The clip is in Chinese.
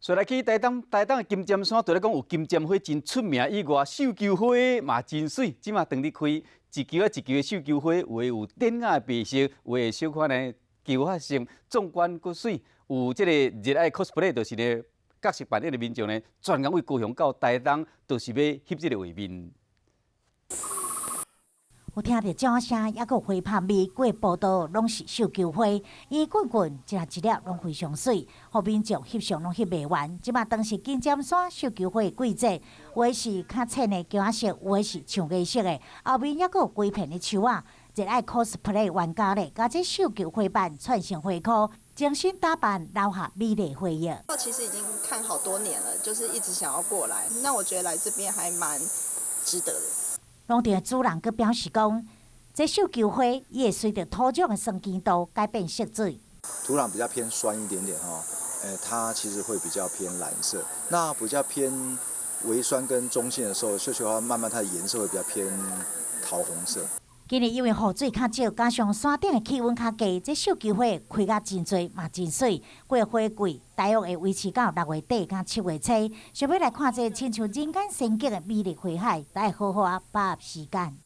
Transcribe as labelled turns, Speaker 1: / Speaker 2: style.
Speaker 1: 说来去台东的金针山，除了讲有金针花真出名以外，绣球花嘛真水。即马当你开一球的绣球花，有的有典雅的白色，有的小可呢球发型壮观搁水。有即个热爱 cosplay， 就是咧角色扮演的民众呢，专工为高雄到台东，就是要翕即个画面。
Speaker 2: 有听到掌声，还有花拍美，过步道拢是绣球花，伊滚滚一粒一粒拢非常水，互民众翕相拢翕袂完。即马当时金针山绣球花的季节，有的是较浅的姜色，有的是像颜色的，后面还有几片的树啊。热爱 cosplay 玩家咧，甲这绣球花瓣串成花裤，精心打扮，留下美丽回忆。
Speaker 3: 我其实已经看好多年了，就是一直想要过来。那我觉得来这边还蛮值得的。
Speaker 2: 农场的主人佮表示讲，这绣球花伊会随着土壤的酸碱度改变色水。
Speaker 4: 土壤比较偏酸一点点哈，它其实会比较偏蓝色。那比较偏微酸跟中性的时候，绣球花慢慢它的颜色会比较偏桃红色。
Speaker 2: 今年因为雨水较少，加上山顶的气温较低，这绣球花开甲真多嘛真水。过花季大约会维持到6月底到7月初。想要来看这亲像人间仙境的美丽花海，就要好好把握时间。